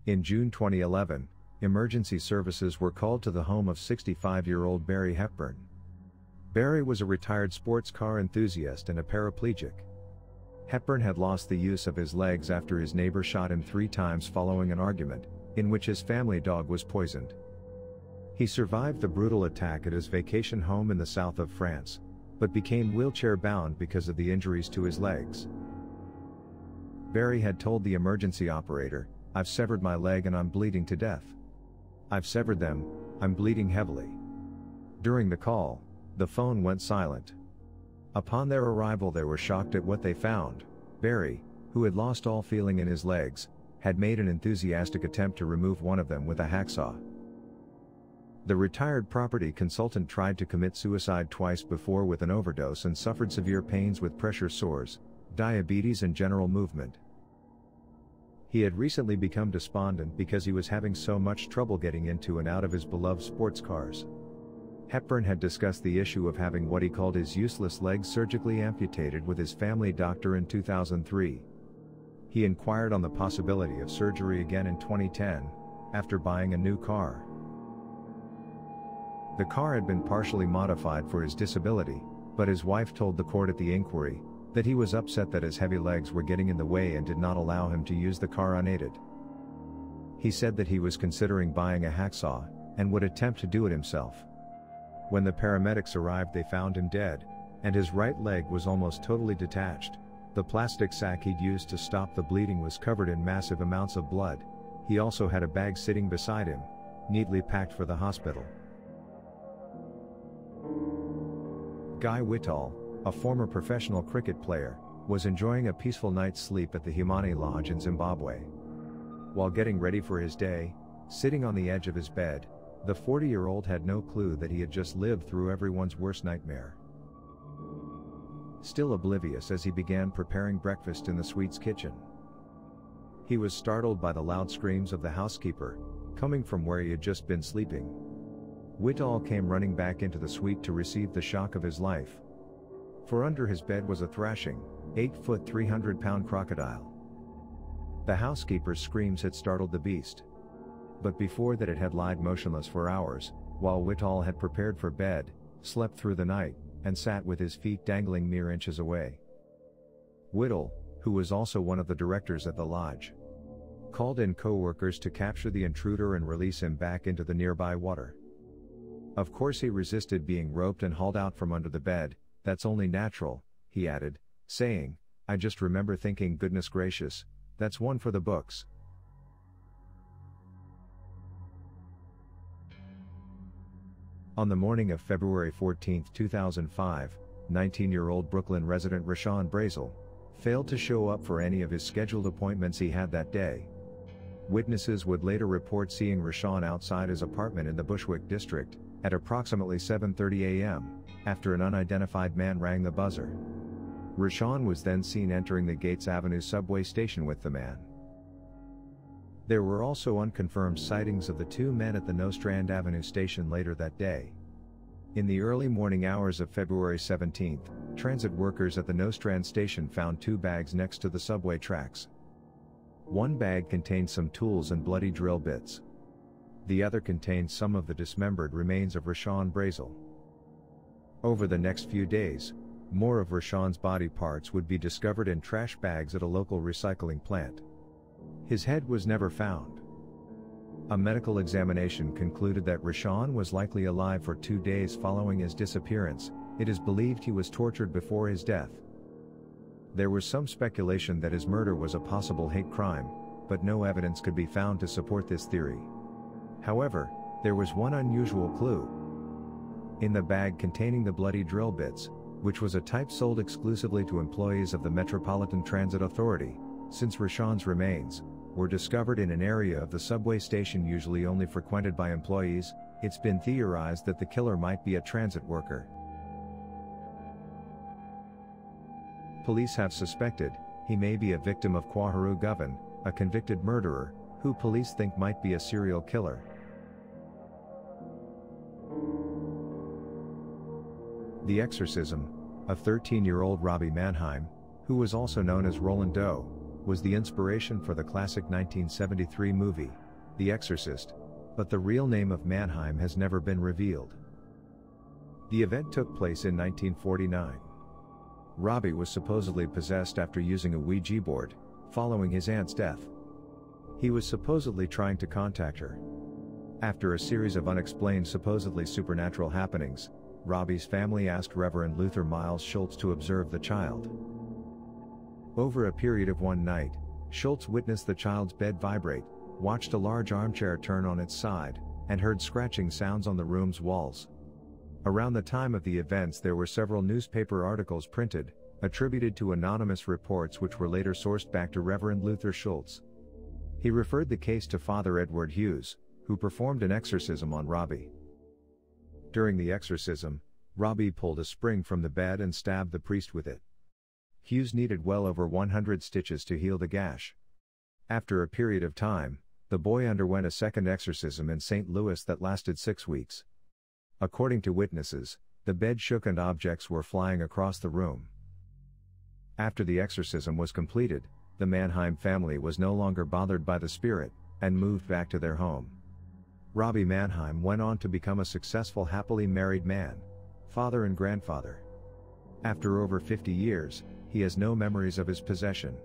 In June 2011, emergency services were called to the home of 65-year-old Barry Hepburn. Barry was a retired sports car enthusiast and a paraplegic. Hepburn had lost the use of his legs after his neighbor shot him 3 times following an argument, in which his family dog was poisoned. He survived the brutal attack at his vacation home in the south of France, but became wheelchair-bound because of the injuries to his legs. Barry had told the emergency operator, "I've severed my leg and I'm bleeding to death. I've severed them, I'm bleeding heavily." During the call, the phone went silent. Upon their arrival, they were shocked at what they found. Barry, who had lost all feeling in his legs, had made an enthusiastic attempt to remove one of them with a hacksaw. The retired property consultant tried to commit suicide twice before with an overdose and suffered severe pains with pressure sores, diabetes and general movement. He had recently become despondent because he was having so much trouble getting into and out of his beloved sports cars. Hepburn had discussed the issue of having what he called his useless legs surgically amputated with his family doctor in 2003. He inquired on the possibility of surgery again in 2010, after buying a new car. The car had been partially modified for his disability, but his wife told the court at the inquiry that he was upset that his heavy legs were getting in the way and did not allow him to use the car unaided. He said that he was considering buying a hacksaw, and would attempt to do it himself. When the paramedics arrived, they found him dead, and his right leg was almost totally detached. The plastic sack he'd used to stop the bleeding was covered in massive amounts of blood. He also had a bag sitting beside him, neatly packed for the hospital. Guy Whittall, a former professional cricket player, was enjoying a peaceful night's sleep at the Himani Lodge in Zimbabwe. While getting ready for his day, sitting on the edge of his bed, the 40-year-old had no clue that he had just lived through everyone's worst nightmare. Still oblivious as he began preparing breakfast in the suite's kitchen, he was startled by the loud screams of the housekeeper, coming from where he had just been sleeping. Whittall came running back into the suite to receive the shock of his life. For under his bed was a thrashing, 8-foot 300-pound crocodile. The housekeeper's screams had startled the beast. But before that it had lied motionless for hours, while Whittall had prepared for bed, slept through the night, and sat with his feet dangling mere inches away. Whittall, who was also one of the directors at the lodge, called in co-workers to capture the intruder and release him back into the nearby water. Of course he resisted being roped and hauled out from under the bed. "That's only natural," he added, saying, "I just remember thinking, goodness gracious, that's one for the books." On the morning of February 14, 2005, 19-year-old Brooklyn resident Rashawn Brazel failed to show up for any of his scheduled appointments he had that day. Witnesses would later report seeing Rashawn outside his apartment in the Bushwick district at approximately 7:30 a.m., after an unidentified man rang the buzzer. Rashawn was then seen entering the Gates Avenue subway station with the man. There were also unconfirmed sightings of the 2 men at the Nostrand Avenue station later that day. In the early morning hours of February 17, transit workers at the Nostrand station found 2 bags next to the subway tracks. One bag contained some tools and bloody drill bits. The other contained some of the dismembered remains of Rashawn Brazel. Over the next few days, more of Rashawn's body parts would be discovered in trash bags at a local recycling plant. His head was never found. A medical examination concluded that Rashawn was likely alive for 2 days following his disappearance. It is believed he was tortured before his death. There was some speculation that his murder was a possible hate crime, but no evidence could be found to support this theory. However, there was one unusual clue. In the bag containing the bloody drill bits, which was a type sold exclusively to employees of the Metropolitan Transit Authority, since Rashawn's remains were discovered in an area of the subway station usually only frequented by employees, it's been theorized that the killer might be a transit worker. Police have suspected he may be a victim of Kwaharu Govan, a convicted murderer, who police think might be a serial killer. The exorcism of 13-year-old Robbie Mannheim, who was also known as Roland Doe, was the inspiration for the classic 1973 movie, The Exorcist, but the real name of Mannheim has never been revealed. The event took place in 1949. Robbie was supposedly possessed after using a Ouija board, following his aunt's death. He was supposedly trying to contact her. After a series of unexplained supposedly supernatural happenings, Robbie's family asked Reverend Luther Miles Schultz to observe the child. Over a period of one night, Schultz witnessed the child's bed vibrate, watched a large armchair turn on its side, and heard scratching sounds on the room's walls. Around the time of the events, there were several newspaper articles printed, attributed to anonymous reports which were later sourced back to Reverend Luther Schultz. He referred the case to Father Edward Hughes, who performed an exorcism on Robbie. During the exorcism, Robbie pulled a spring from the bed and stabbed the priest with it. Hughes needed well over 100 stitches to heal the gash. After a period of time, the boy underwent a second exorcism in St. Louis that lasted 6 weeks. According to witnesses, the bed shook and objects were flying across the room. After the exorcism was completed, the Mannheim family was no longer bothered by the spirit, and moved back to their home. Robbie Mannheim went on to become a successful happily married man, father and grandfather. After over 50 years, he has no memories of his possession.